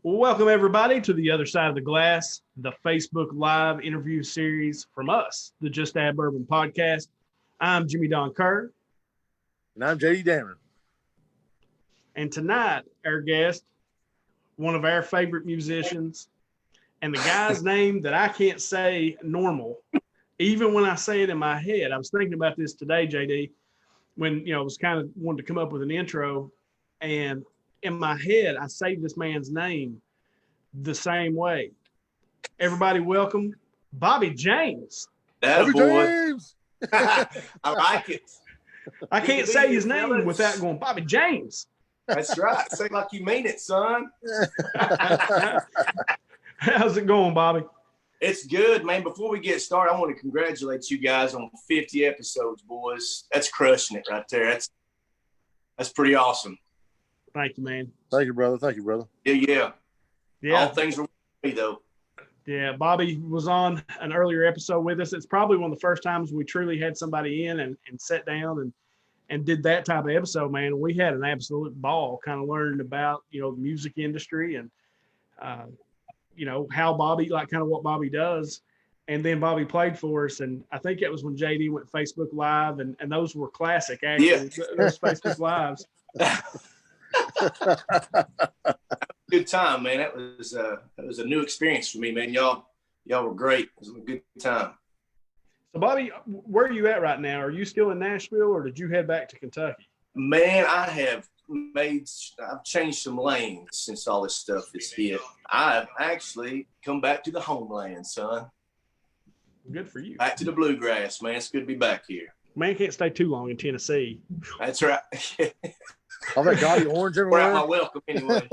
Well, welcome everybody to the other side of the glass, the Facebook Live interview series from us, the Just Add Bourbon podcast. I'm Jimmy Don Kerr. And I'm JD Dammer. And tonight, our guest, one of our favorite musicians, and the guy's name that I can't say normal, even when I say it in my head. I was thinking about this today, JD, when, I was kind of wanting to come up with an intro, and in my head, I say this man's name the same way. Everybody welcome Bobby James. Bobby James. I like it. I can't say his name without going, Bobby James. That's right. Say like you mean it, son. How's it going, Bobby? It's good, man. Before we get started, I want to congratulate you guys on 50 episodes, boys. That's crushing it right there. That's pretty awesome. Thank you, man. Thank you, brother. Thank you, brother. Yeah. Yeah. All things were with me, though. Yeah, Bobby was on an earlier episode with us. It's probably one of the first times we truly had somebody in and sat down and did that type of episode, man. We had an absolute ball kind of learning about, the music industry and, how Bobby, like kind of what Bobby does. And then Bobby played for us. And I think it was when JD went Facebook Live and those were classic, actually, those Facebook Lives. Good time, man. That was a new experience for me, man. Y'all were great. It was a good time. So, Bobby, where are you at right now? Are you still in Nashville, or did you head back to Kentucky? Man, I've changed some lanes since all this stuff has hit. I've actually come back to the homeland, son. Good for you. Back to the bluegrass, man. It's good to be back here. Man can't stay too long in Tennessee. That's right. All that gaudy orange We're everywhere. at my welcome anyway.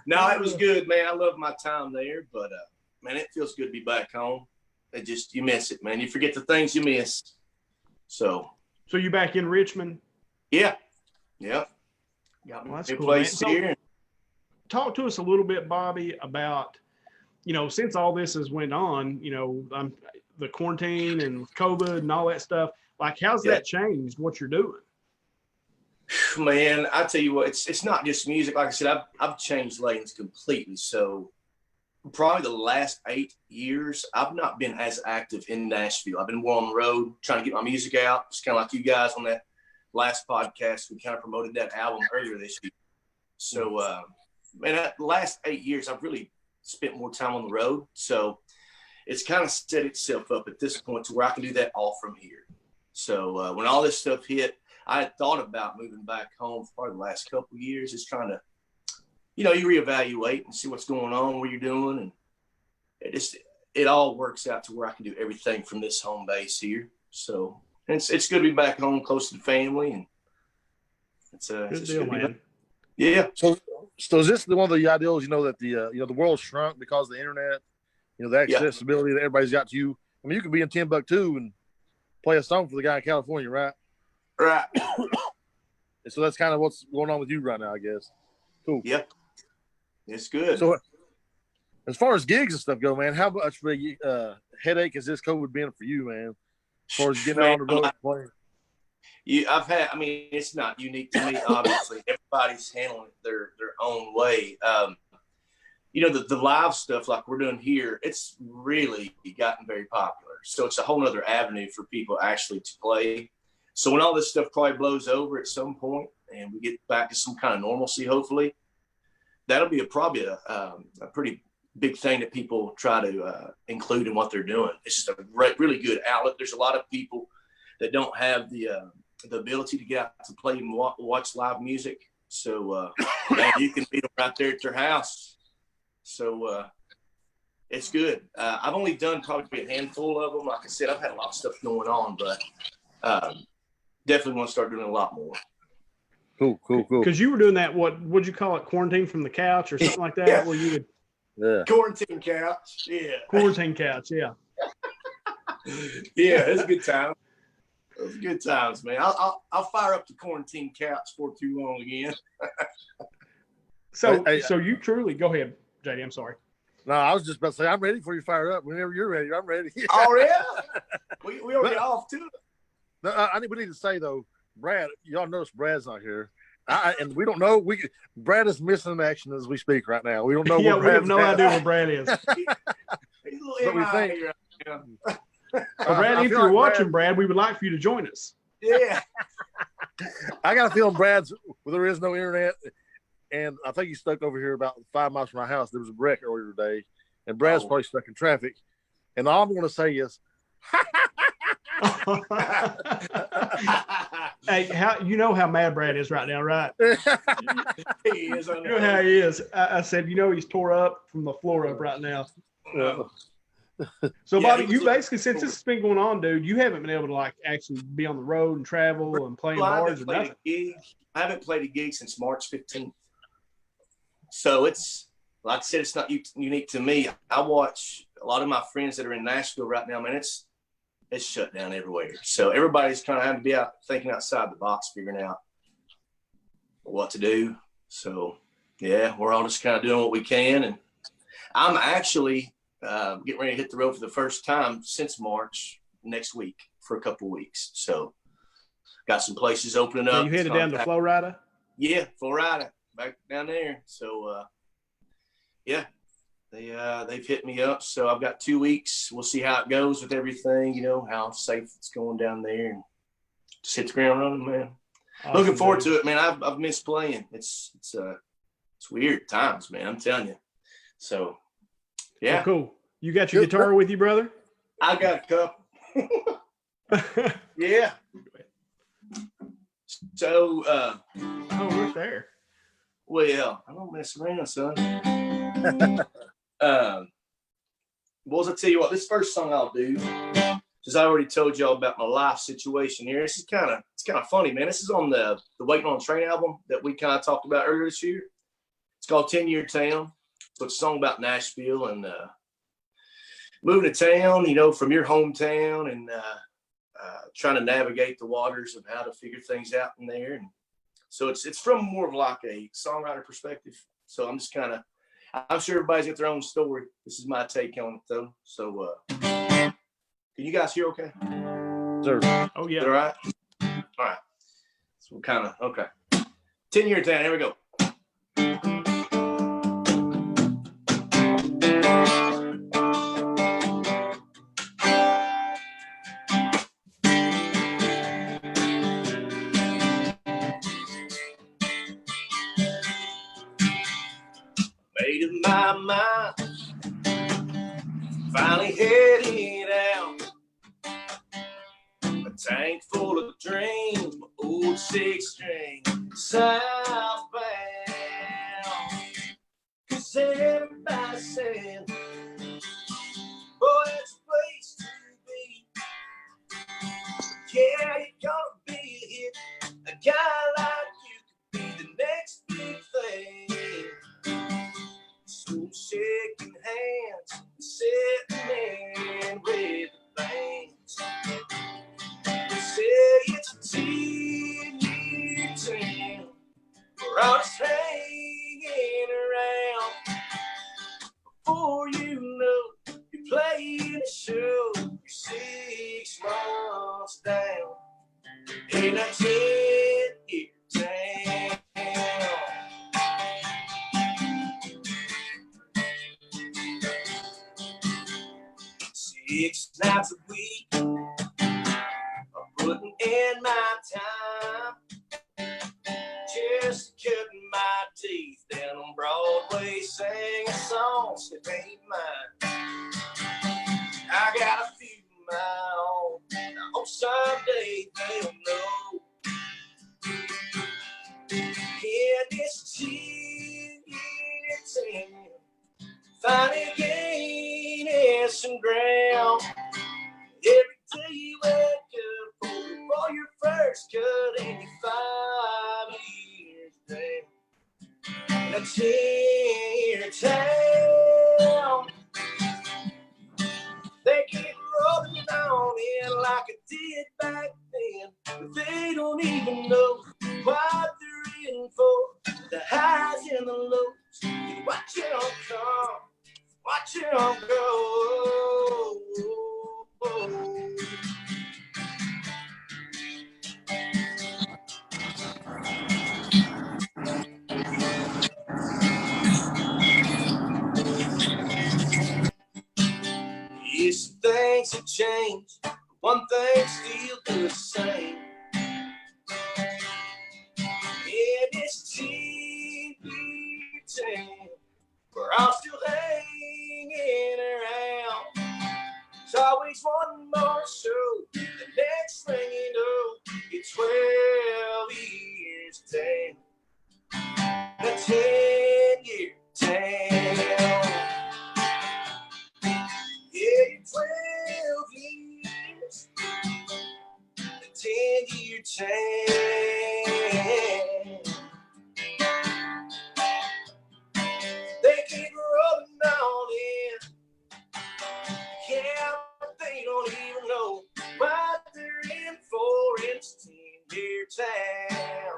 No, it was good, man. I love my time there, but man, it feels good to be back home. You miss it, man. You forget the things you miss. So you back in Richmond? Yeah. Got my new place here. Talk to us a little bit, Bobby, about since all this has went on, the quarantine and COVID and all that stuff. Like, how's that changed what you're doing? Man, I tell you what, it's not just music. Like I said, I've changed lanes completely. So probably the last 8 years, I've not been as active in Nashville. I've been more on the road trying to get my music out. It's kind of like you guys on that last podcast. We kind of promoted that album earlier this year. So, man, the last 8 years, I've really spent more time on the road. So it's kind of set itself up at this point to where I can do that all from here. So when all this stuff hit, I had thought about moving back home for probably the last couple of years, just trying to, you reevaluate and see what's going on, what you're doing. And it all works out to where I can do everything from this home base here. So it's good to be back home close to the family. And it's good deal, man. Yeah. So is this one of the ideals, that the world shrunk because of the internet, the accessibility that everybody's got to you? I mean, you could be in Timbuktu and play a song for the guy in California, right? Right. And so that's kind of what's going on with you right now, I guess. Cool. Yep. It's good. So as far as gigs and stuff go, man, how much of a headache has this COVID been for you, man? As far as getting on the road and playing? It's not unique to me, obviously. Everybody's handling it their own way. The live stuff like we're doing here, it's really gotten very popular. So it's a whole nother avenue for people actually to play. So when all this stuff probably blows over at some point and we get back to some kind of normalcy, hopefully, that'll be probably a pretty big thing that people try to include in what they're doing. It's just a really good outlet. There's a lot of people that don't have the ability to get out to play and watch live music. So you can meet them right there at their house. So it's good. I've only done probably a handful of them. Like I said, I've had a lot of stuff going on, but definitely want to start doing a lot more. Cool. Because you were doing that, would you call it, quarantine from the couch or something like that? Yeah. Where you would Quarantine couch. Yeah. Quarantine couch. Yeah. Yeah, it's a good time. Those good times, man. I'll fire up the quarantine couch for too long again. So you truly go ahead, JD. I'm sorry. No, I was just about to say I'm ready for you to fire up. Whenever you're ready, I'm ready. Oh yeah, we already off too. No, we need to say though, Brad. Y'all notice Brad's not here. And we don't know. Brad is missing in action as we speak right now. We don't know. Yeah, where we have Brad's no at. idea where Brad is. He's a little But we MIA think- right now. Well, Brad, I if feel you're like watching, Brad, we would like for you to join us. Yeah. I got a feeling Brad's well, there is no internet, and I think he's stuck over here about 5 miles from my house. There was a wreck earlier today, and Brad's probably stuck in traffic. And all I'm going to say is, Hey, you know how mad Brad is right now, right? He is. You know how he is. I said, he's tore up from the floor up right now. So, Yeah, Bobby, you basically, since this has been going on, dude, you haven't been able to like actually be on the road and travel and play in bars or nothing. I haven't played a gig since March 15th. So it's, like I said, it's not unique to me. I watch a lot of my friends that are in Nashville right now, man, it's shut down everywhere. So everybody's kind of having to be out thinking outside the box, figuring out what to do. So, yeah, we're all just kind of doing what we can. And I'm actually getting ready to hit the road for the first time since March next week for a couple of weeks. So got some places opening up. So you headed down to Florida? Yeah, Florida, back down there. So, yeah, they've hit me up. So I've got 2 weeks. We'll see how it goes with everything, how safe it's going down there, and just hit the ground running, man. Awesome, Looking forward dude. to it, man. I've missed playing. It's weird times, man. I'm telling you. So, yeah. Oh, cool. You got your guitar with you, brother? I got a couple. Yeah. So, Oh, we're there. well, I don't mess around, son. Boys, I'll tell you what, this first song I'll do, because I already told y'all about my life situation here. This is kind of funny, man. This is on the Waiting on the Train album that we kind of talked about earlier this year. It's called 10-Year Town. So it's a song about Nashville and moving to town, from your hometown, and trying to navigate the waters of how to figure things out in there. And so it's from more of like a songwriter perspective. So I'm sure everybody's got their own story. This is my take on it, though. So can you guys hear okay? Sir. Oh, yeah. All right. All right. So okay. 10-Year Town. Here we go. Made up my mind, finally headed out. A tank full of dreams, my old 6-string, southbound. 'Cause everybody said, boy, it's a place to be. Yeah, you're gonna be a hit. A guy like you could be the next big thing. So shaking hands, sitting in with the bands. They say it's a 10-year town. We're all just hanging around. Before you know, you're playing a show. You're 6 months down in a 10-year town. 6 nights a week, I'm putting in my time, just cutting my teeth down on Broadway, singing songs that ain't mine. I got a few of my own, I hope someday they'll know. Yeah, this 10-year town, finally gaining some ground. Every day you wake up for your first cut and you're 5 years down. A 10-year town. They keep rolling on in like I did back then, but they don't even know what they're in for. The highs and the lows, you watch them come, watch them go. change, one thing still the same. Yeah, this 10-year town, we're all still hanging around. There's always one more show. The next thing you know, it's 12 years down. The 10-year town. Yeah, 12 years. The 10-year town. They keep rolling on in. Yeah, but they don't even know what they're in for. It's 10-year town.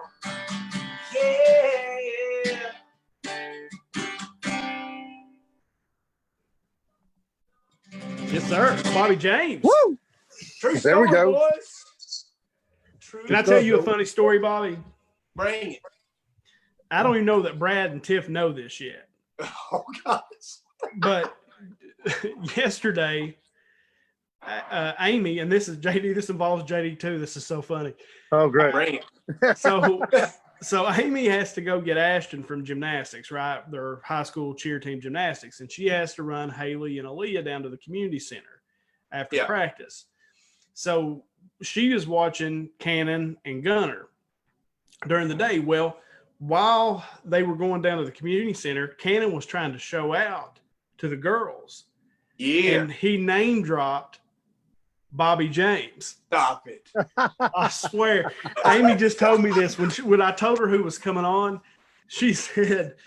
Yeah. Yes, sir. Bobby James. Woo! True There story, we go. boys. True. Can I tell you a funny story, Bobby? Bring it. I don't even know that Brad and Tiff know this yet. Oh, gosh. But yesterday, Amy, and this is JD, this involves JD too. This is so funny. Oh, great. Bring it. So Amy has to go get Ashton from gymnastics, right? Their high school cheer team gymnastics. And she has to run Haley and Aaliyah down to the community center after practice. So she is watching Cannon and Gunner during the day. Well, while they were going down to the community center, Cannon was trying to show out to the girls. Yeah. And he name dropped Bobby James. Stop it. I swear. Amy just told me this when I told her who was coming on. She said,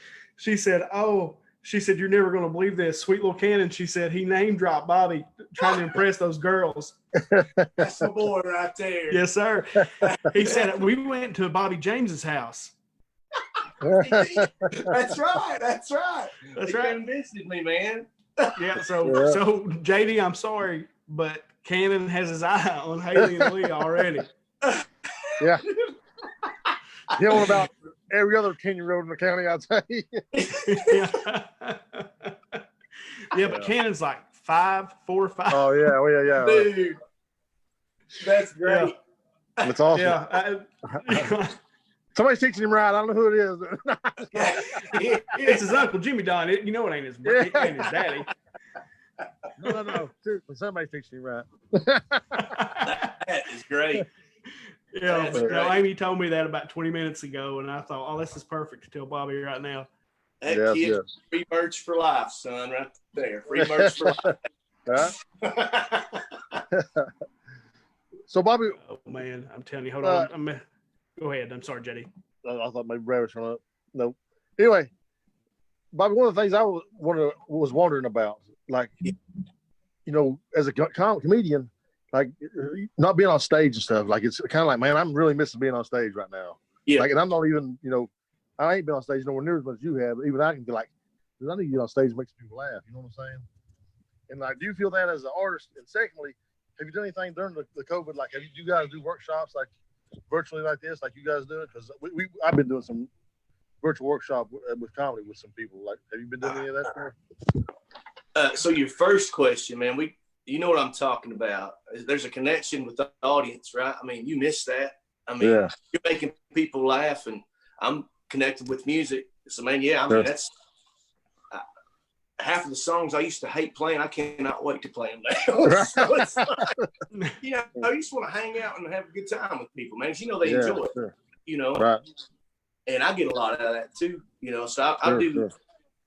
you're never going to believe this. Sweet little Cannon. She said he name dropped Bobby trying to impress those girls. That's the boy right there. Yes, sir. He said we went to Bobby James's house. That's right. That's right. You visited me, man. Yeah. So JD, I'm sorry, but Cannon has his eye on Haley and Lee already. Yeah. You know about every other 10-year-old in the county, I'd say. Yeah, but Cannon's like 4 or 5. Oh, yeah. Dude, that's great. Yeah. That's awesome. Yeah. Somebody's teaching him right. I don't know who it is. It's his uncle, Jimmy Don. You know it ain't his daddy. No. Seriously, somebody's teaching him right. That is great. Yeah, Amy told me that about 20 minutes ago, and I thought, oh, this is perfect to tell Bobby right now. That kid, free merch for life, son, right there. Free merch for life. So, Bobby. Oh, man, I'm telling you. Hold on. Go ahead. I'm sorry, Jetty. I thought maybe Brad was trying to. No. Anyway, Bobby, one of the things I was wondering about, like, as a comedian, like, not being on stage and stuff, like, it's kind of like, man, I'm really missing being on stage right now. Yeah. Like, and I'm not even, I ain't been on stage nowhere near as much as you have. But even I can be like, I need to get on stage and make some people laugh. You know what I'm saying? And like, do you feel that as an artist? And secondly, have you done anything during the COVID? Like, have you guys do workshops like virtually like this, like you guys do it? Because I've been doing some virtual workshop with comedy with some people. Like, have you been doing any of that stuff? So your first question, man, you know what I'm talking about. There's a connection with the audience, right? I mean, you missed that. I mean, You're making people laugh, and I'm connected with music. So, man, that's half of the songs I used to hate playing. I cannot wait to play them now. So it's like, I just want to hang out and have a good time with people, man. They enjoy it, sure. Right. And I get a lot out of that too, so I do. Sure.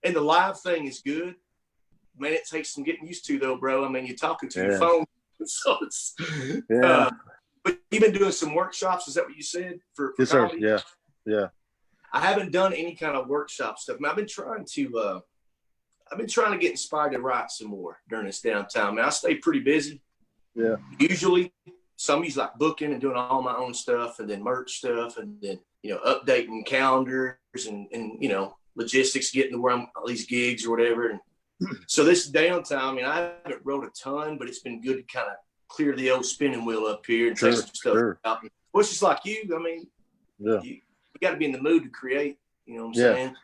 And the live thing is good. Man, it takes some getting used to, though, bro. I mean, you're talking to your phone, so it's. But you've been doing some workshops. Is that what you said for yes, comedy? Sir. Yeah. I haven't done any kind of workshop stuff. Man, I've been trying to get inspired to write some more during this downtime. Man, I stay pretty busy. Yeah. Usually, somebody's like booking and doing all my own stuff, and then merch stuff, and then updating calendars and logistics, getting to where I'm all these gigs or whatever. And so this downtime, I mean, I haven't wrote a ton, but it's been good to kind of clear the old spinning wheel up here and take some stuff out. Well, it's just like you. I mean, you got to be in the mood to create. You know what I'm saying?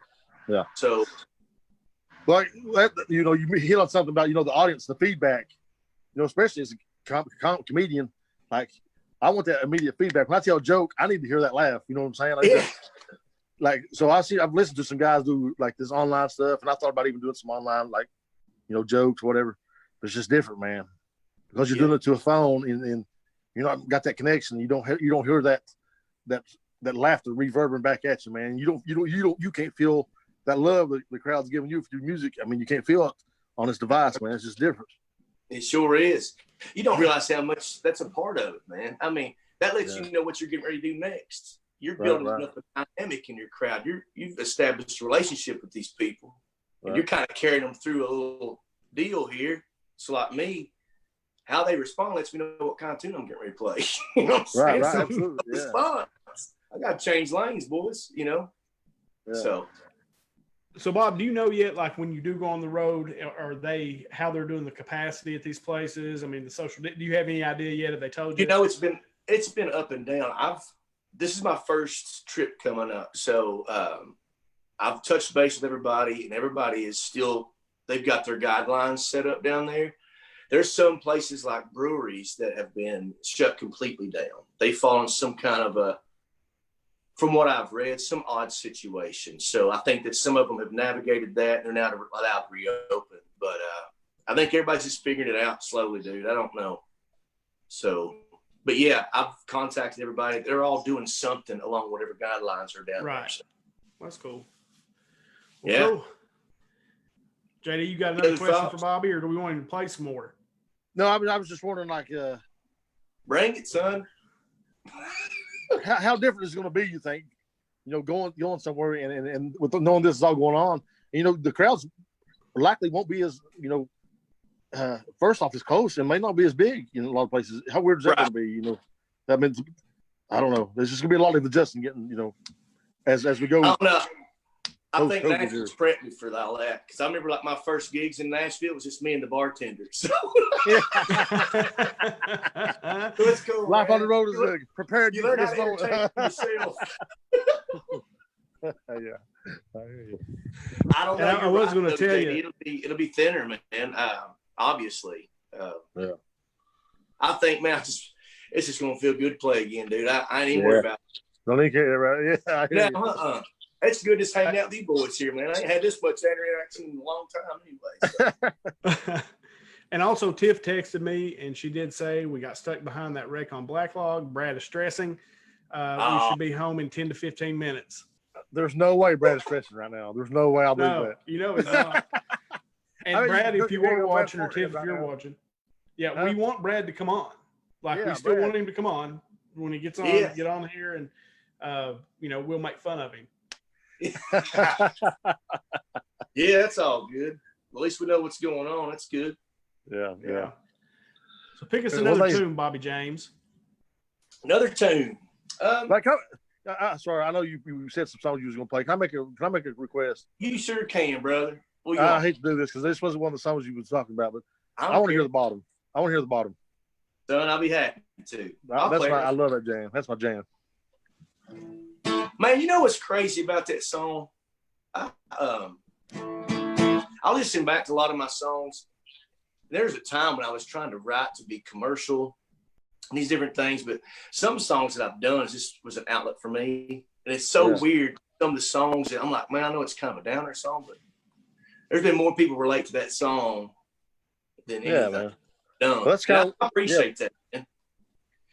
Yeah. So, like, you hit on something about the audience, the feedback. Especially comedian, like I want that immediate feedback. When I tell a joke, I need to hear that laugh. You know what I'm saying? So I've listened to some guys do like this online stuff, and I thought about even doing some online, like, jokes, whatever. But it's just different, man, because you're doing it to a phone, and you're not got that connection. You don't hear that laughter reverberating back at you, man. You can't feel that love that the crowd's giving you for your music. I mean, you can't feel it on this device, man. It's just different. It sure is. You don't realize how much that's a part of it, man. I mean, that lets you know what you're getting ready to do next. You're building up a dynamic in your crowd. You've established a relationship with these people. And you're kind of carrying them through a little deal here. So like me, how they respond lets me know what kind of tune I'm getting ready to play. You know what I'm saying? Right, so absolutely. response. I got to change lanes, boys, Yeah. So Bob, do you know yet, like when you do go on the road, how they're doing the capacity at these places? I mean, the social, do you have any idea yet? Have they told you? It's been up and down. This is my first trip coming up. So I've touched base with everybody, and everybody is still, they've got their guidelines set up down there. There's some places like breweries that have been shut completely down. They fall in some kind of from what I've read, some odd situation. So I think that some of them have navigated that. They're now allowed to reopen. But I think everybody's just figuring it out slowly, dude. I don't know. So, but yeah, I've contacted everybody. They're all doing something along whatever guidelines are down there. So. That's cool. Well, cool. JD, you got another question for Bobby, or do we want him to play some more? No, I was just wondering, like, bring it, son. How different is it going to be, you think, going somewhere and with knowing this is all going on, the crowds likely won't be as, first off, as close and may not be as big in a lot of places. How weird is that going to be? That means, I don't know. There's just going to be a lot of adjusting getting, as we go. I don't know. I think Nashville's prepped me for all that, because I remember like my first gigs in Nashville was just me and the bartender. So it's cool. Life on the road is prepared. You learn how to entertain yourself. Yeah, I don't know. I was going to tell you, it'll be thinner, man. Obviously. I think, man, it's just going to feel good to play again, dude. I ain't even worried about it. Don't even care, right? Yeah. It's good just hanging out with these boys here, man. I ain't had this much interaction in a long time anyway. So. And also, Tiff texted me, and she did say we got stuck behind that wreck on Blacklog. Brad is stressing. We should be home in 10 to 15 minutes. There's no way Brad is stressing right now. There's no way I'll do that. It's not. And Brad, if you were watching, or Tiff, if you're watching, we want Brad to come on. Like, we still want him to come on. When he gets on, get on here, and, we'll make fun of him. Yeah, that's all good. At least we know what's going on. That's good. Yeah. So pick us another tune, Bobby James. Another tune. Sorry, I know you said some songs you was gonna play. Can I make a request? You sure can, brother. I hate to do this because this wasn't one of the songs you was talking about, but I want to hear the bottom. Son, I'll be happy to. I love that jam. That's my jam. Man, you know what's crazy about that song? I listen back to a lot of my songs. There's a time when I was trying to write to be commercial and these different things, but some songs that I've done just was an outlet for me. And it's so weird. Some of the songs that I'm like, man, I know it's kind of a downer song, but there's been more people relate to that song than anything done. Well, that's I appreciate that, man.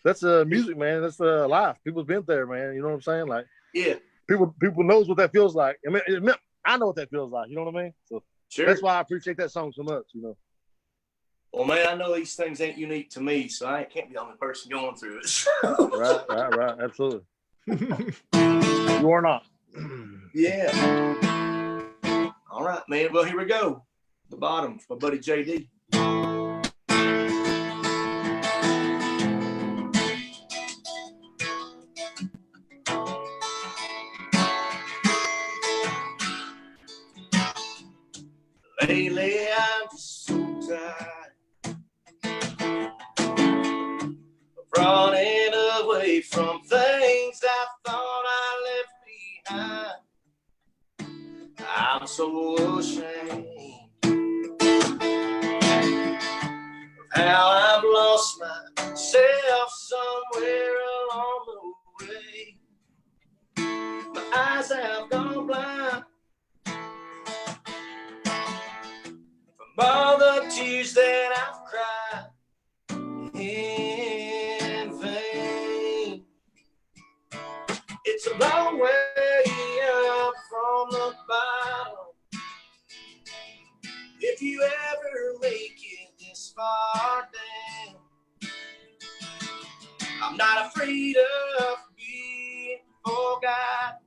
That's music, man. That's life. People's been there, man. You know what I'm saying? Like, people knows what that feels like. I mean, I know what that feels like. You know what I mean? So that's why I appreciate that song so much. Well, man, I know these things ain't unique to me, so I can't be the only person going through it. Right. Absolutely. You are not. Yeah. All right, man. Well, here we go. The bottom, my buddy JD. Lately, I'm just so tired of running away from things I thought I left behind. I'm so ashamed of how I've lost myself somewhere along the way. My eyes have gone blind from all the tears that I've cried in vain. It's a long way up from the bottom. If you ever make it this far down, I'm not afraid of being forgot.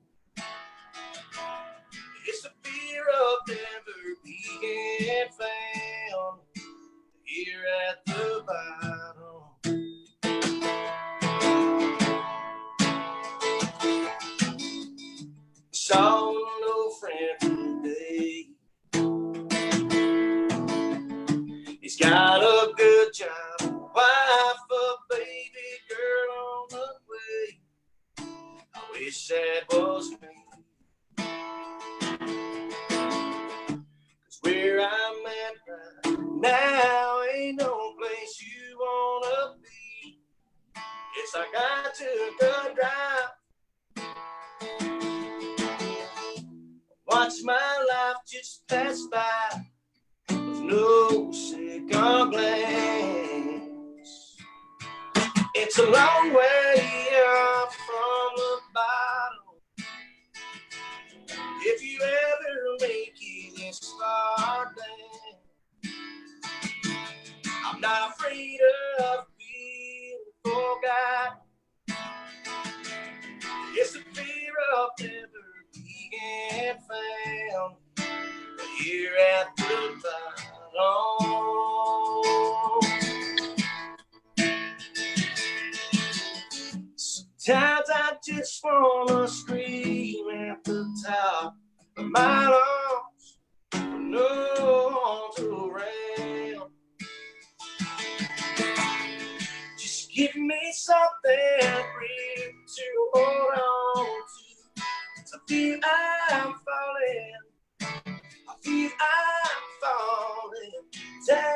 It's the fear of never being found here at the bottom. Saw no friend today. He's got a good job, wife, a baby girl on the way. I wish that was me. 'Cause where I'm at right now ain't no place you wanna be. It's like I took a drive, watch my life just pass by with no cigar glance. It's a long way up from the bottom. If you ever make it this far down, I'm not afraid of being forgot. It's the fear of never being found here at the bottom. Sometimes I just wanna scream at the top of my lungs, but no one's around. Just give me something real to hold on to. I feel I'm falling. I feel I'm falling down.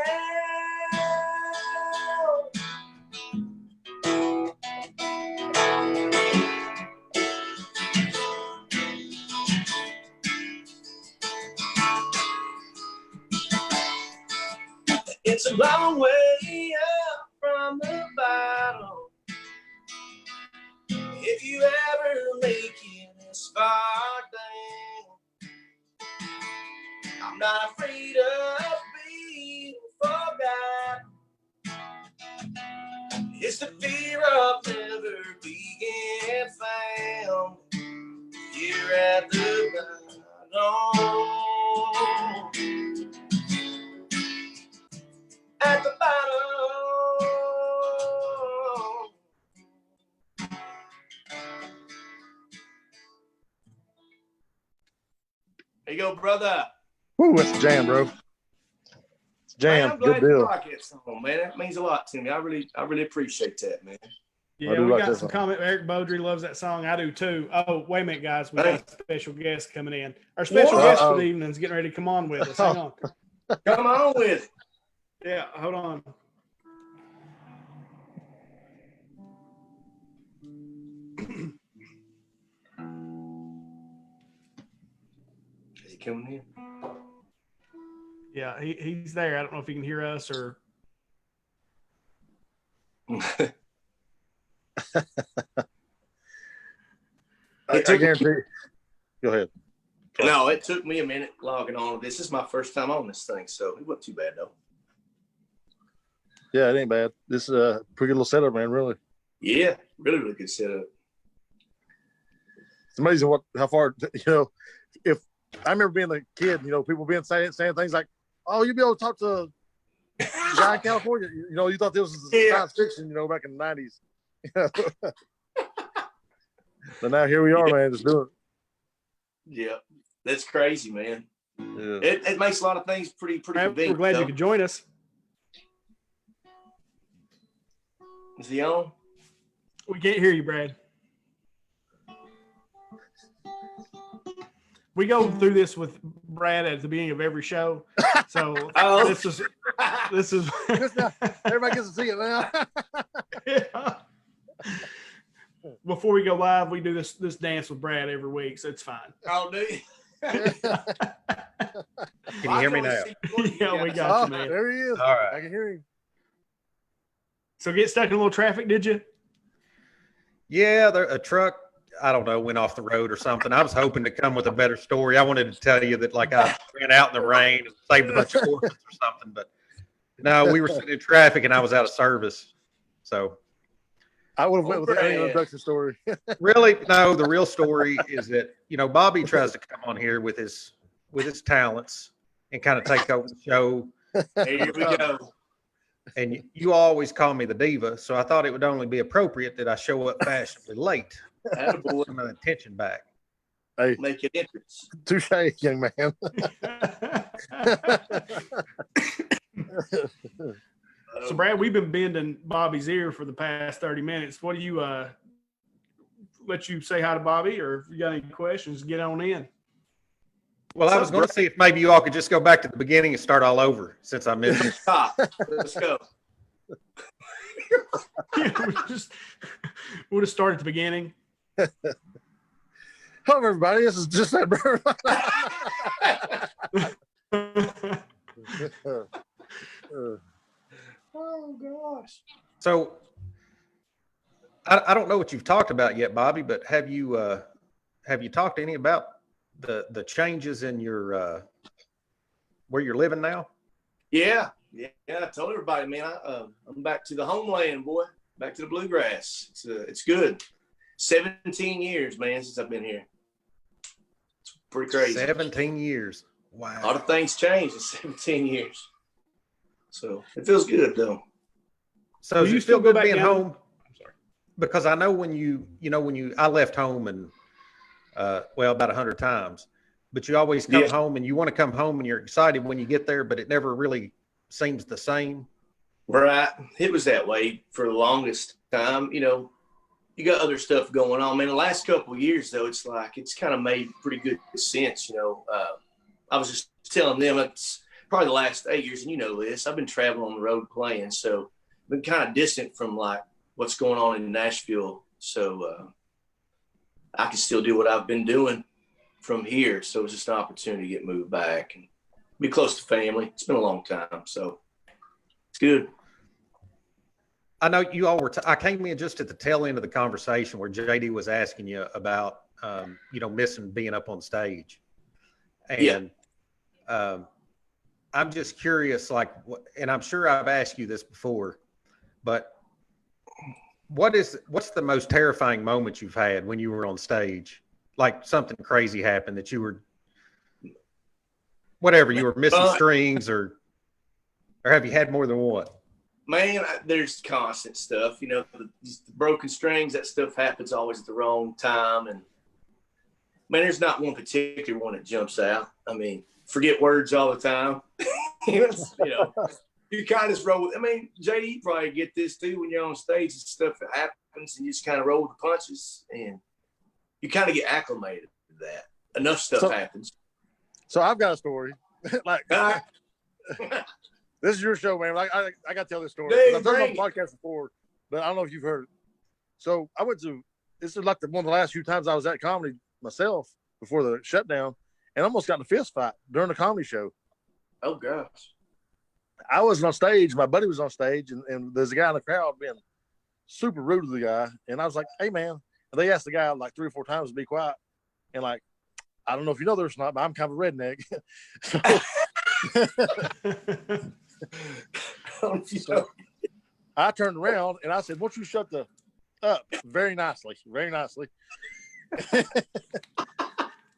It's a long way up from the bottom. If you ever make it this far down, I'm not afraid of being forgot. It's the fear of never being found here at the bottom. At the bottom. There you go, brother. Woo, that's a jam, bro. It's a jam. Man, I'm Good glad you deal. like it song, man. That means a lot to me. I really appreciate that, man. Yeah, do we like got that some song. comment. Eric Beaudry loves that song. I do too. Oh, wait a minute, guys. We Hey. got a special guest coming in. Our special What? guest for Uh-oh. the evening is getting ready to come on with us. Hang on. Come on with it. Yeah, hold on. Is he coming Yeah, he's there. I don't know if he can hear us or. in? I guarantee. Go ahead. No, it took me a minute logging on. This is my first time on this thing, so it wasn't too bad though. Yeah, it ain't bad. This is a pretty good little setup, man. Really, Yeah, really good setup. it's amazing how far If I remember being a kid, people saying things like, "Oh, you'll be able to talk to a guy in California." You thought this was science fiction, back in the '90s. But now here we are, man, just doing it. Yeah, that's crazy, man. Yeah. It makes a lot of things pretty We're convenient. glad though. you could join us. Is he on? We can't hear you, Brad. We go through this with Brad at the beginning of every show. So Oh. this is This is Everybody gets to see it now. yeah. Before we go live, we do this dance with Brad every week, so it's fine. Oh, do you? Can you hear me now? Yeah, we got you, man. There he is. All right. I can hear him. So get stuck in a little traffic, did you? Yeah, a truck, I don't know, went off the road or something. I was hoping to come with a better story. I wanted to tell you that, like, I ran out in the rain and saved a bunch of horses or something, but no, we were sitting in traffic and I was out of service. So I would have went with the introduction story. really, no, the real story is that, Bobby tries to come on here with his talents and kind of take over the show. Here we go. And you always call me the diva, so I thought it would only be appropriate that I show up fashionably late. Attaboy. Some of the attention back. Hey, Make an entrance. touche, young man. So Brad, we've been bending Bobby's ear for the past 30 minutes. What do you let you say hi to Bobby, or if you got any questions, get on in. Well, I was going to see if maybe you all could just go back to the beginning and start all over since I missed it. Stop. Let's go. We'll just start at the beginning. Hello, everybody. This is just that. Oh, gosh. So I don't know what you've talked about yet, Bobby, but have you talked to any about the changes in your where you're living now? Yeah. I told everybody, man, I'm back to the homeland, boy. Back to the bluegrass. It's good. 17 years, man, since I've been here. It's pretty crazy. 17 years. Wow. A lot of things changed in 17 years. So it feels good, though. So do you still go good back being down? home? I'm sorry. Because I know when I left home and about 100 times, but you always come home and you want to come home and you're excited when you get there, but it never really seems the same. Right. It was that way for the longest time. You got other stuff going on. Man, the last couple of years, though, it's kind of made pretty good sense. I was just telling them it's probably the last 8 years, and you know this, I've been traveling on the road playing, so I've been kind of distant from what's going on in Nashville. So I can still do what I've been doing from here. So it's just an opportunity to get moved back and be close to family. It's been a long time, so it's good. I know you all were. I came in just at the tail end of the conversation where JD was asking you about, missing being up on stage, and I'm just curious, and I'm sure I've asked you this before, but what's the most terrifying moment you've had when you were on stage? Like something crazy happened that you were missing strings, or have you had more than one? Man, there's constant stuff. The broken strings, that stuff happens always at the wrong time. And, man, there's not one particular one that jumps out. I mean, forget words all the time. You kind of just roll with. I mean, JD, you probably get this too when you're on stage. It's stuff that happens, and you just kind of roll with the punches, and you kind of get acclimated to that. Enough stuff happens. So I've got a story. This is your show, man. I got to tell this story. I've done it on podcast before, but I don't know if you've heard it. So I went to, this is like one of the last few times I was at comedy myself before the shutdown, and almost got in a fist fight during the comedy show. Oh, gosh. I was on stage. My buddy was on stage, and there's a guy in the crowd being super rude to the guy. And I was like, hey, man. And they asked the guy like 3 or 4 times to be quiet. And I don't know if you know this or not, but I'm kind of a redneck. So I turned around and I said, won't you shut up very nicely.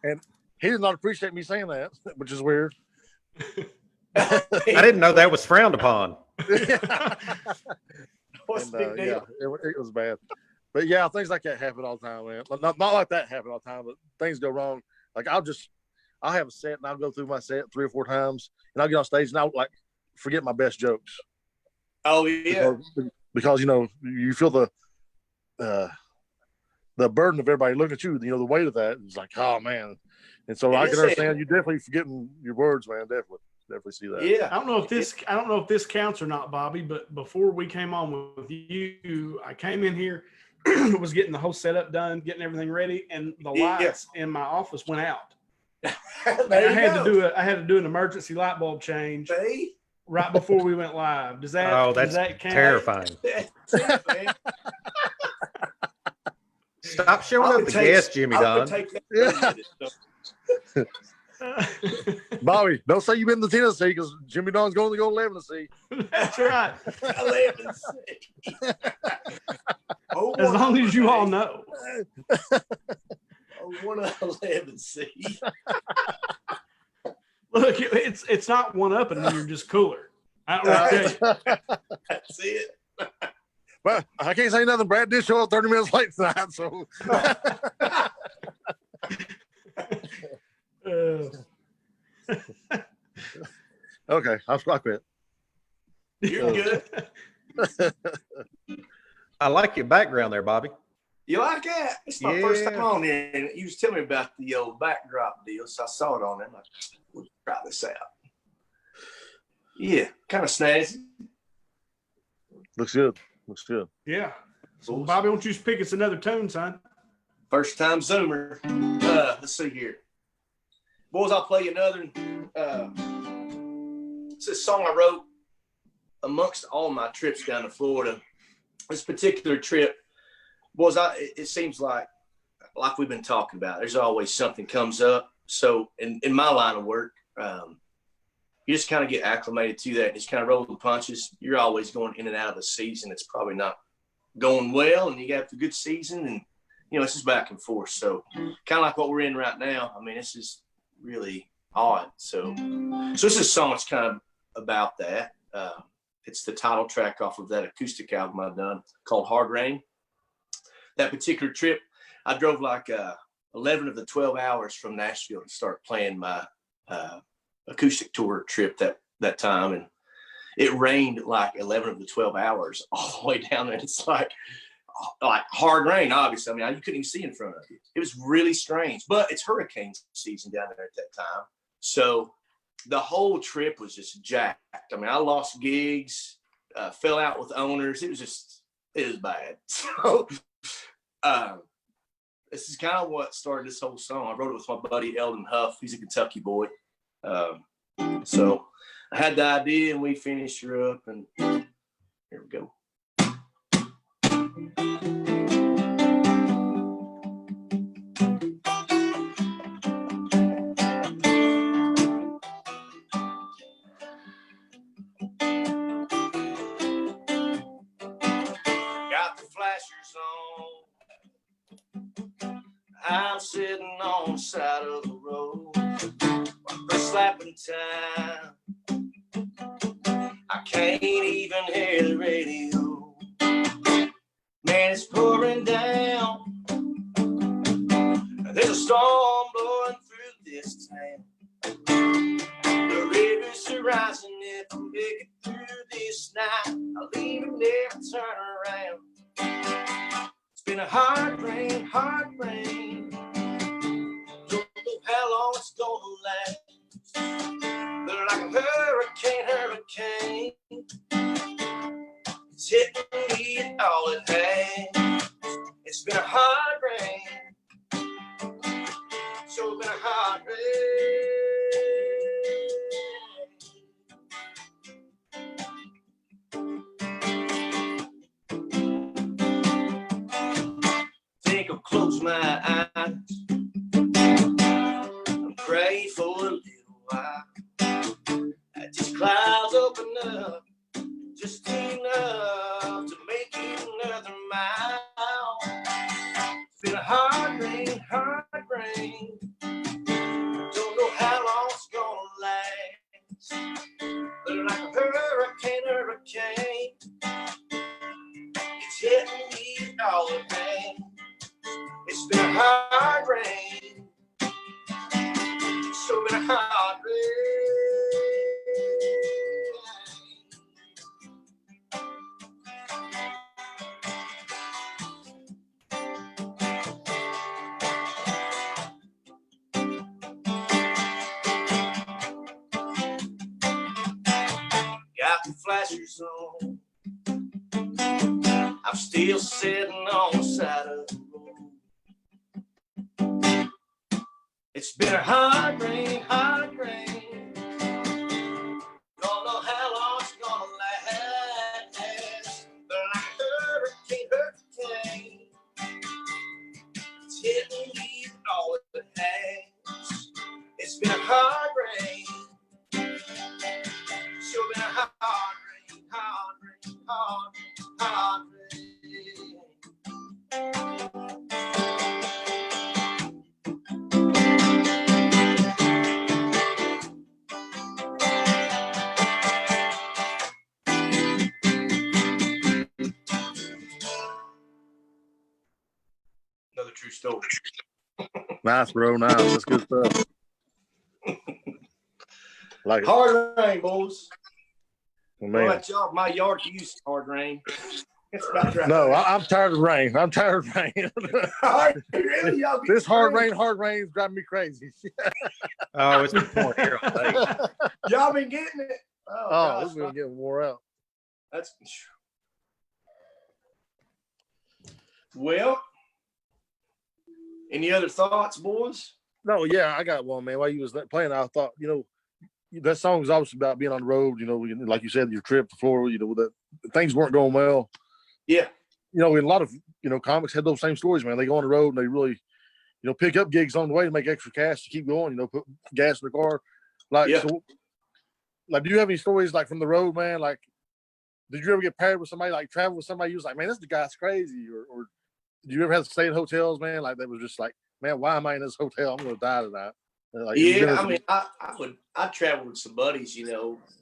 And he did not appreciate me saying that, which is weird. I didn't know that was frowned upon. It was bad. But yeah, things like that happen all the time, man. Not like that happen all the time, but things go wrong. Like I'll have a set and I'll go through my set 3 or 4 times and I'll get on stage and I'll forget my best jokes. Oh yeah. Because you feel the burden of everybody looking at you, the weight of that is like, oh man. And so I can understand you definitely forgetting your words, man, definitely. Definitely see that. Yeah. I don't know if this counts or not, Bobby, but before we came on with you, I came in here, was getting the whole setup done, getting everything ready, and the lights in my office went out. There I you had go. to do an emergency light bulb change See? right before we went live. Does that that's count? terrifying. That's it, man. Stop showing I up would the take- guest, Jimmy I would Don. take that Yeah. with it. Bobby, don't say you've been to Tennessee because Jimmy Don's going to go 11 to see. That's right. 11C. Oh, As long as you all know. Oh, 11C. Look, it's not one up, and then you're just cooler. I don't know what to tell you. That's it. Well, I can't say nothing. Brad did show up 30 minutes late tonight, so. Okay, I'll quit. You're good. I like your background there, Bobby. You like that? It's my first time on there, and you was telling me about the old backdrop deal, so I saw it on there. I'm like, we'll try this out. Yeah, kind of snazzy. Looks good. Looks good. Yeah. So, Bobby, won't you just pick us another tune, son? First time Zoomer. Let's see here. Boys, I'll play you another. It's a song I wrote amongst all my trips down to Florida. This particular trip, boys, it seems like we've been talking about, there's always something comes up. So in my line of work, you just kind of get acclimated to that. Just kind of roll the punches. You're always going in and out of the season. It's probably not going well, and you got a good season, and it's just back and forth. So kind of like what we're in right now. I mean, this is really odd. So this is a song that's kind of about that. It's the title track off of that acoustic album I've done called Hard Rain. That particular trip, I drove like 11 of the 12 hours from Nashville to start playing my acoustic tour trip that time. And it rained like 11 of the 12 hours all the way down there. It's like hard rain, obviously. I mean, you couldn't even see in front of you. It was really strange, but it's hurricane season down there at that time. So the whole trip was just jacked. I mean, I lost gigs, fell out with owners. It was bad. So this is kind of what started this whole song. I wrote it with my buddy Eldon Huff. He's a Kentucky boy. So I had the idea, and we finished her up, and here we go. Got the flashers on. I'm sitting on the side of the road. For slapping time, I can't even hear the radio. Man, it's pouring down. There's a storm blowing through this town. The rivers are rising. If I make it through this night, I'll even never turn around. It's been a hard rain, hard rain. Don't know how long it's gonna last. But like a hurricane, it's hitting me all it has. It's been a hard rain, so it's been a hard rain. Think I'll close my eyes and pray for a little while. These clouds open up just enough to make it another mile. It's been a hard rain, hard rain. Don't know how long it's gonna last. But like a hurricane, it's hitting me all the rain. It's been a hard rain, so been a hard rain. got the flashers on. I'm still sitting on the side of the road. It's been a hard rain, hard rain. Don't know how long it's gonna last. But like hurricane, hurricane, it's hitting me with all it has. It's been a hard rain. Sure been a hard rain, hard rain, hard rain. Another true story. Nice, bro. Nice. That's good stuff. Like it. Hard rain, boys. Well, Well, man. that job, my yard used hard rain. It's about right. No, I'm tired of rain. I'm tired of rain. Really? Y'all get This hard rain is driving me crazy. Oh, it's been pouring here all day. Y'all been getting it? Oh, gosh, this is gonna get wore out. that's well. Any other thoughts, boys? No, yeah, I got one, man. While you was playing, I thought, that song is obviously about being on the road. Like you said, your trip to Florida. That things weren't going well. Yeah. A lot of comics had those same stories, man. They go on the road and they really, pick up gigs on the way to make extra cash to keep going. Put gas in the car. Yeah. So, do you have any stories like from the road, man? Like, did you ever get paired with somebody, like travel with somebody? You was like, man, this guy's crazy, or did you ever have to stay in hotels, man? Like that was just like, man, why am I in this hotel? I'm gonna die tonight. Like, Yeah, I mean, I'd travel with some buddies,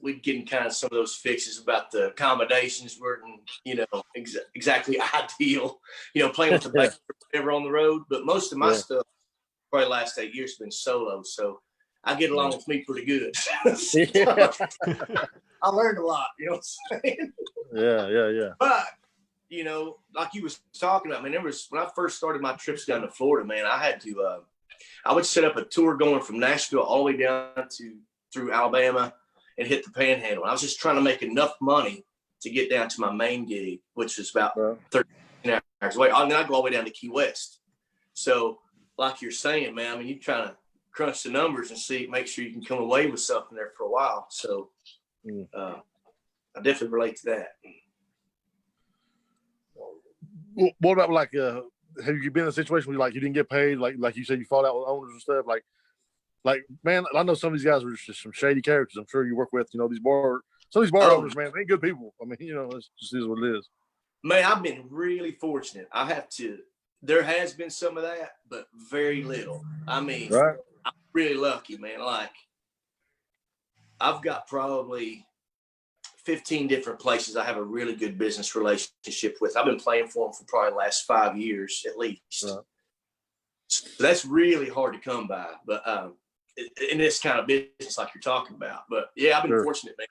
we'd get in kind of some of those fixes about the accommodations weren't, exactly ideal, playing with the bike ever on the road. But most of my stuff, probably the last 8 years, has been solo. So I get along with me pretty good. I learned a lot, you know what I'm saying? Yeah. But, like you was talking about, man, there was, when I first started my trips down to Florida, man, I had to, I would set up a tour going from Nashville all the way down through Alabama and hit the Panhandle. I was just trying to make enough money to get down to my main gig, which is about 13 hours away. And then I'd go all the way down to Key West. So, like you're saying, man, I mean, you're trying to crunch the numbers and make sure you can come away with something there for a while. So, I definitely relate to that. What about have you been in a situation where you didn't get paid, like you said, you fought out with owners and stuff? Like man, I know some of these guys are just some shady characters. I'm sure you work with, some of these bar owners, man, they ain't good people. I mean, it just is what it is. Man, I've been really fortunate. There has been some of that, but very little. I mean, right. I'm really lucky, man. Like, I've got probably 15 different places I have a really good business relationship with. I've been playing for them for probably the last 5 years at least. Right. So that's really hard to come by, but in this kind of business like you're talking about. But yeah, I've been fortunate, man.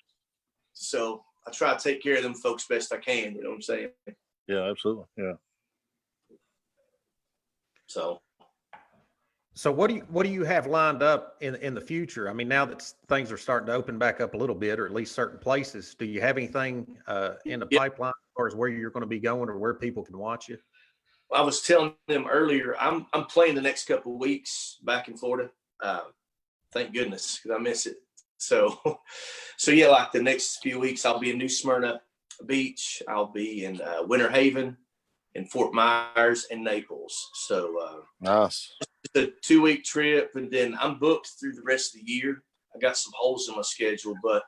So I try to take care of them folks best I can. You know what I'm saying? Yeah, absolutely. Yeah. So what do you have lined up in the future? I mean, now that things are starting to open back up a little bit, or at least certain places, do you have anything in the pipeline as far as where you're going to be going or where people can watch you? I was telling them earlier, I'm playing the next couple of weeks back in Florida. Thank goodness, because I miss it. So yeah, like the next few weeks, I'll be in New Smyrna Beach. I'll be in Winter Haven, in Fort Myers, and Naples. So nice. It's a 2-week trip, and then I'm booked through the rest of the year. I got some holes in my schedule, but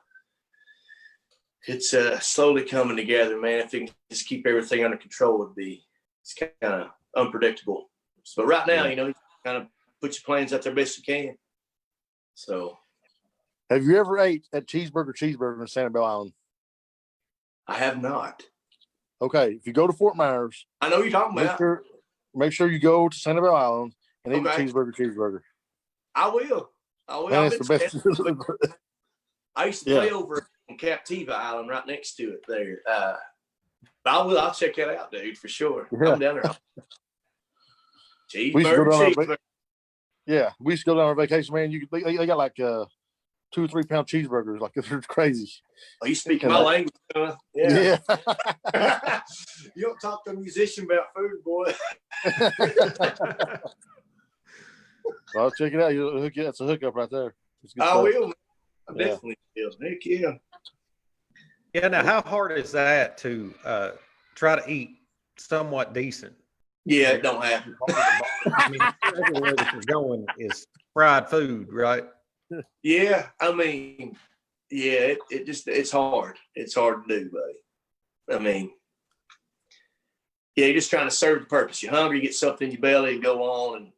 it's slowly coming together, man. If we can just keep everything under control, it's kind of unpredictable. But right now, you kind of put your plans out there best you can. So, have you ever ate at Cheeseburger in Sanibel Island? I have not. Okay, if you go to Fort Myers, I know what you're talking about. Make sure you go to Sanibel Island and eat a cheeseburger. I will. Man, it's the best. I used to play over on Captiva Island, right next to it there. I'll check that out, dude, for sure. Yeah. I'm down there. Cheeseburger. Yeah, we used to go down on vacation, man. They got like 2 or 3 pound cheeseburgers. Like it's crazy. Oh, you speak And my language, huh? Yeah. You don't talk to a musician about food, boy. I'll check it out. That's a hookup right there. I will. I definitely will. Heck yeah. Yeah. Now, how hard is that to try to eat somewhat decent? Yeah, it don't happen. I mean, everywhere that you're going is fried food, right? Yeah, I mean, yeah, it's hard. It's hard to do, buddy. I mean, yeah, you're just trying to serve the purpose. You're hungry, you get something in your belly and go on, and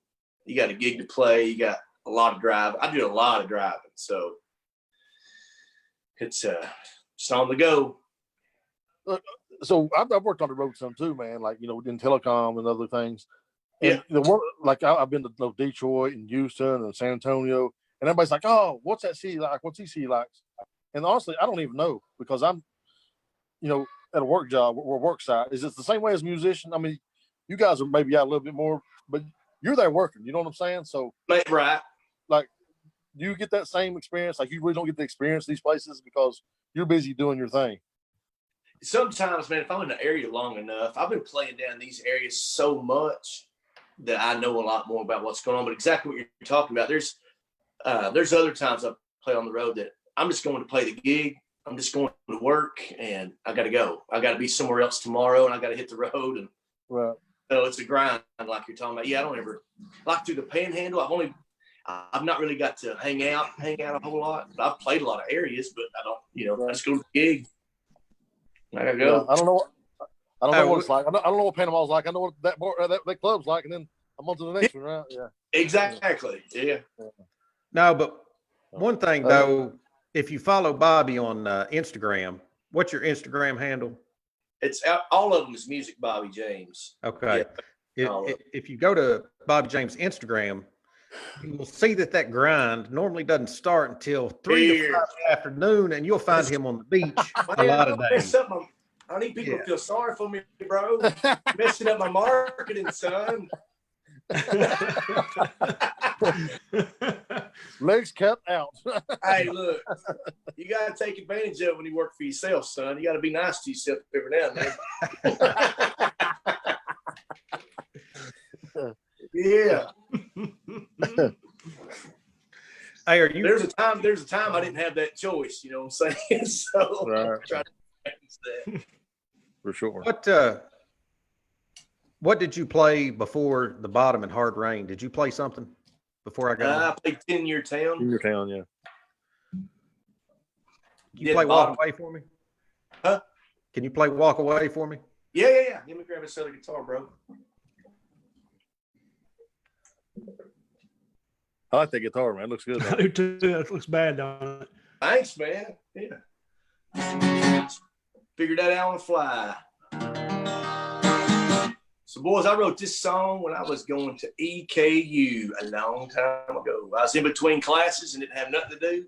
you got a gig to play. You got a lot of driving. I do a lot of driving, so it's on the go. So I've worked on the road some too, man. Like in telecom and other things. And the one, like I've been to Detroit and Houston and San Antonio, and everybody's like, "Oh, what's that city like? What's this city like?" And honestly, I don't even know because I'm, at a work job or work site. Is it the same way as a musician? I mean, you guys are maybe out a little bit more, but you're there working. You know what I'm saying? So, Right. Like, do you get that same experience? Like, you really don't get to experience these places because you're busy doing your thing. Sometimes, man, if I'm in the area long enough, I've been playing down these areas so much that I know a lot more about what's going on. But exactly what you're talking about, there's other times I play on the road that I'm just going to play the gig. I'm just going to work, and I got to go. I got to be somewhere else tomorrow, and I got to hit the road. And Right. So it's a grind, like you're talking about. Yeah, I don't ever like through the Panhandle. I've not really got to hang out a whole lot. I've played a lot of areas, but I don't. I just go to the gig. I gotta go. Yeah, I don't know what it's like. I don't know what Panama's like. I know what that club's like, and then I'm on to the next one, right? Yeah. Exactly. Yeah. No, but one thing though, if you follow Bobby on Instagram, what's your Instagram handle? It's all of them is Music Bobby James. Okay. Yeah. If you go to Bobby James Instagram, you will see that grind normally doesn't start until 3 to 5 in the afternoon, and you'll find him on the beach a lot of days. I need people to feel sorry for me, bro. Messing up my marketing, son. Legs cut out. Hey, look, you got to take advantage of it when you work for yourself, son. You got to be nice to yourself every now and then. Yeah. Hey, There's a time I didn't have that choice. You know what I'm saying? So right. try to balance that. For sure. What did you play before the Bottom and Hard Rain? Did you play something before I got? I played 10-Year Town. 10-Year Town, yeah. Can you play Walk Away for me? Huh? Can you play Walk Away for me? Yeah. Let me grab a set of guitar, bro. I like that guitar, man. It looks good. I do too. That looks bad, don't it? Thanks, man. Yeah. Figured that out on the fly. So, boys, I wrote this song when I was going to EKU a long time ago. I was in between classes and didn't have nothing to do.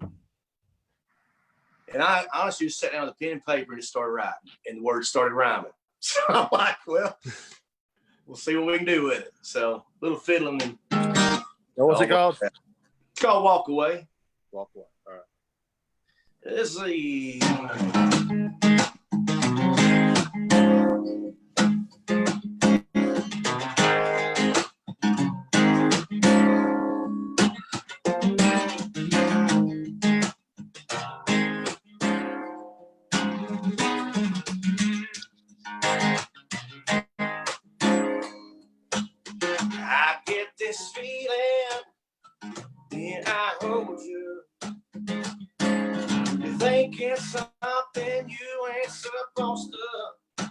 And I honestly just sat down with a pen and paper and just started writing. And the words started rhyming. So I'm like, well, we'll see what we can do with it. So, a little fiddling. And what's it called? It's called Walk Away. Walk Away. All right. Let's see. I get this feeling when I hold you. You think it's something you ain't supposed to.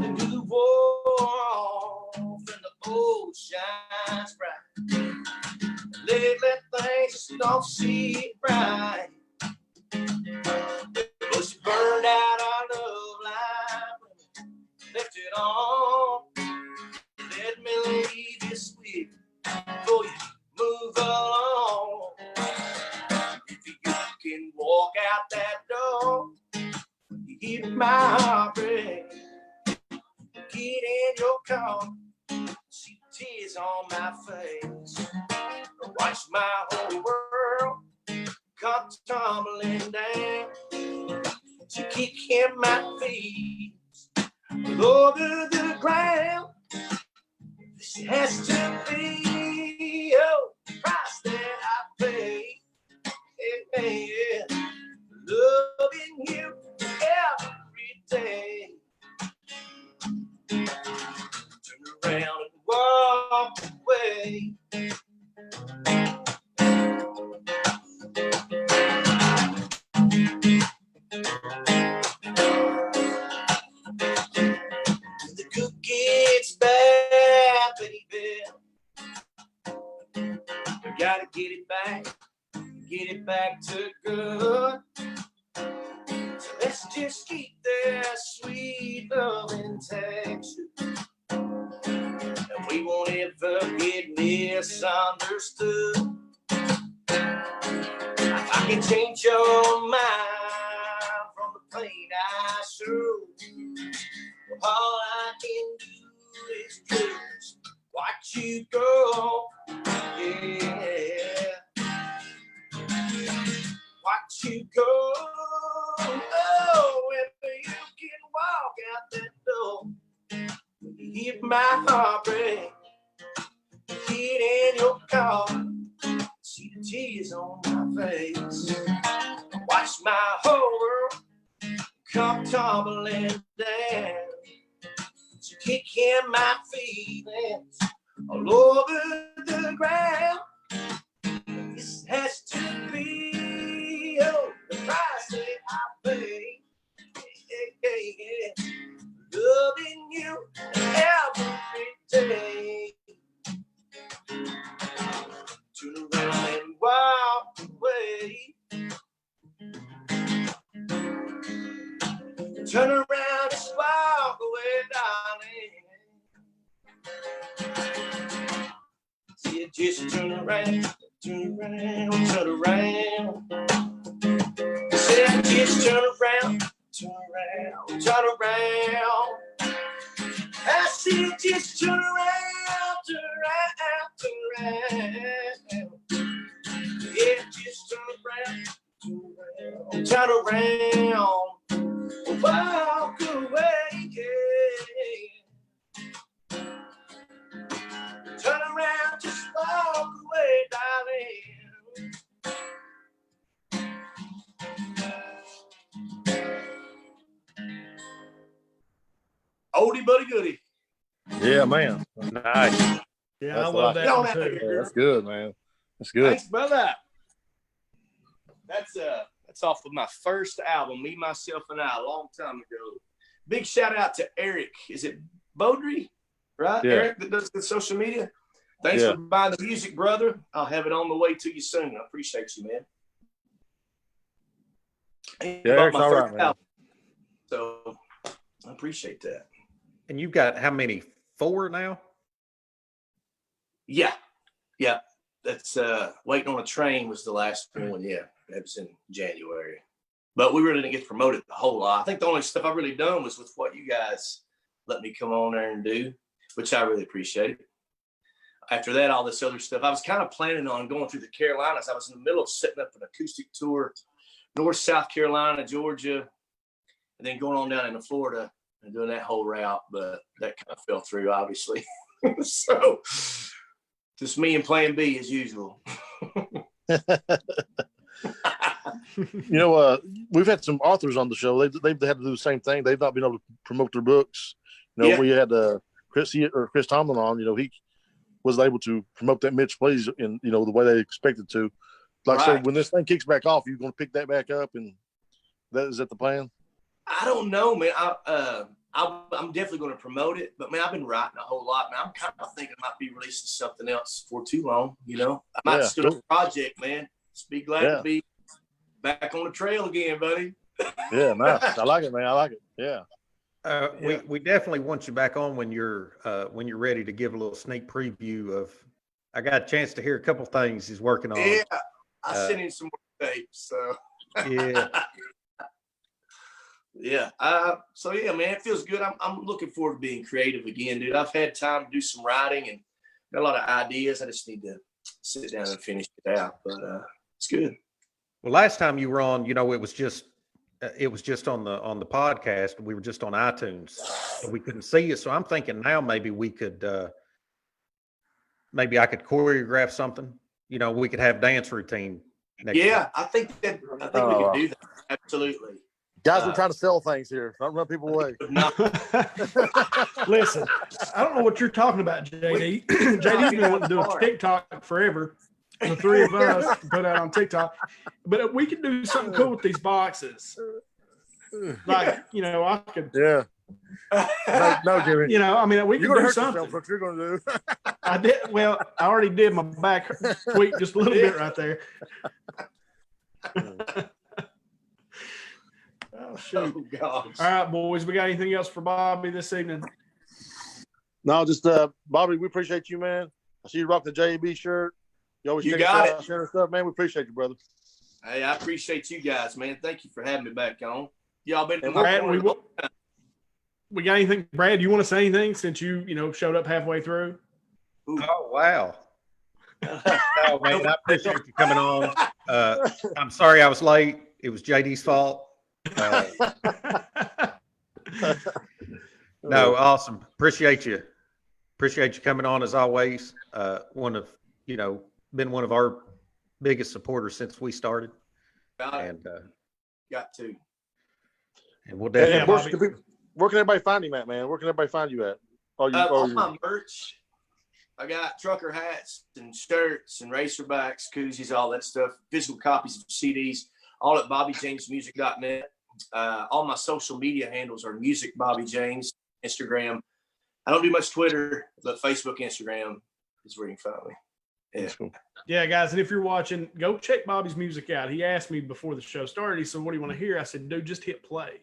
The new off and the old shines bright. Lately things don't seem right. But she burned out our love life, left it on. Let me leave you sweet before you move along. If you can walk out that door, you hear my breath. Get in your car, see the tears on my face. Watch my whole world tumbling down to kick in my feet over the ground. This has to be the price that I pay. Yeah. Loving you every day. Turn around and walk away. The cook gets bad, baby. We gotta get it back to good. So let's just keep that sweet loving texture, and we won't ever get misunderstood. I can change your mind from the pain I show. All I can do is just watch you go. Yeah. Watch you go. Oh, if you can walk out that door, hear my heart break, get in your car, see the tears on my face, watch my whole world come tumbling down, so kicking my feelings all over the ground. This has to be the price that I pay. Yeah. Loving you every day. Turn around and walk away. Turn around, just walk away, darling. See, just turn around. Turn around, turn around. Say, just turn around, turn around, turn around. I said, just turn around, turn around, turn around. Yeah, just turn around, turn around. Walk away, yeah. Turn around, just walk away, darling. Oldie but a goodie. Yeah, man. Nice. Yeah, That's I what love I- that Don't one have to too. hear. That's good, man. That's good. Thanks, brother. That's off of my first album, Me, Myself, and I, a long time ago. Big shout out to Eric. Is it Beaudry? Right? Yeah. Eric that does the social media. Thanks Yeah. for buying the music, brother. I'll have it on the way to you soon. I appreciate you, man. He Yeah, bought Eric's my all first right, man. album. So I appreciate that. And you've got how many? 4 now? Yeah. That's Waiting on a Train was the last one. Yeah, that was in January. But we really didn't get promoted a whole lot. I think the only stuff I've really done was with what you guys let me come on there and do, which I really appreciate. After that, all this other stuff, I was kind of planning on going through the Carolinas. I was in the middle of setting up an acoustic tour, North, South Carolina, Georgia, and then going on down into Florida and doing that whole route. But that kind of fell through, obviously. So just me and Plan B as usual. We've had some authors on the show. They've had to do the same thing. They've not been able to promote their books. Yeah. We had Chris Tomlin on. He was able to promote that Mitch Plays in the way they expected to. So Right. when this thing kicks back off, you're going to pick that back up, and is that the plan? I don't know, man. I'm definitely going to promote it, but man, I've been writing a whole lot, man. I'm kind of thinking I might be releasing something else for too long. I might start a project, man. Just be glad to be back on the trail again, buddy. Yeah, nice. I like it, man. I like it. Yeah. We definitely want you back on when you're ready to give a little sneak preview of. I got a chance to hear a couple things he's working on. Yeah, I sent in some more tapes. So Yeah. Yeah. So yeah, man, it feels good. I'm looking forward to being creative again, dude. I've had time to do some writing and got a lot of ideas. I just need to sit down and finish it out. But it's good. Well, last time you were on, it was just on the podcast. We were just on iTunes, so we couldn't see you. So I'm thinking now maybe we could maybe I could choreograph something. We could have dance routine. Yeah, I think we could do that. Absolutely. Guys, we're trying to sell things here. Don't run people away. Listen, I don't know what you're talking about, JD. JD's been wanting to do a TikTok forever. The three of us put out on TikTok, but we could do something cool with these boxes. Like, I could. Yeah. No, Jimmy. We could do something. What you're going to do? I did. Well, I already did my back tweak just a little bit right there. Oh, shoot. Oh, gosh. All right, boys. We got anything else for Bobby this evening? No, just Bobby, we appreciate you, man. I see you rocking the JB shirt. You always sharing stuff, man. We appreciate you, brother. Hey, I appreciate you guys, man. Thank you for having me back on. Y'all been Brad, we got anything? Brad, you want to say anything since you showed up halfway through? Ooh. Oh, wow. Oh, man, I appreciate you coming on. I'm sorry I was late. It was JD's fault. No, awesome. Appreciate you coming on as always. Been one of our biggest supporters since we started. Got to. And we'll definitely. Where can everybody find him at, man? Where can everybody find you at? On my merch, I got trucker hats and shirts and racerbacks, koozies, all that stuff. Physical copies of CDs, all at BobbyJamesMusic.net. All my social media handles are Music Bobby James, Instagram. I don't do much Twitter, but Facebook, Instagram is where you can find me. Yeah. Cool. Yeah, guys, and if you're watching, go check Bobby's music out. He asked me before the show started. He said, "What do you want to hear?" I said, "Dude, just hit play."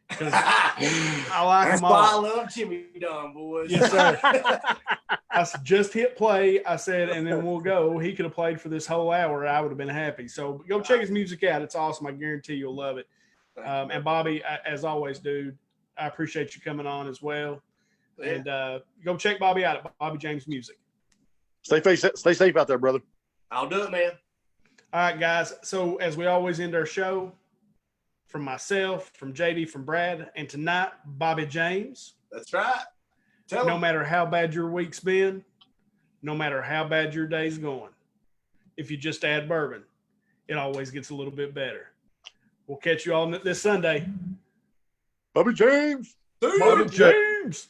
Because I like That's them all. why I love Jimmy Dunn, boys. Yes, sir. I said, "Just hit play." I said, and then we'll go. He could have played for this whole hour. I would have been happy. So go check his music out. It's awesome. I guarantee you'll love it. And Bobby, as always, dude, I appreciate you coming on as well. Yeah. And go check Bobby out at Bobby James Music. Stay safe out there, brother. I'll do it, man. All right, guys. So as we always end our show, from myself, from JD, from Brad, and tonight, Bobby James. That's right. No matter how bad your week's been, no matter how bad your day's going, if you just add bourbon, it always gets a little bit better. We'll catch you all this Sunday. Bobby James. Bobby James.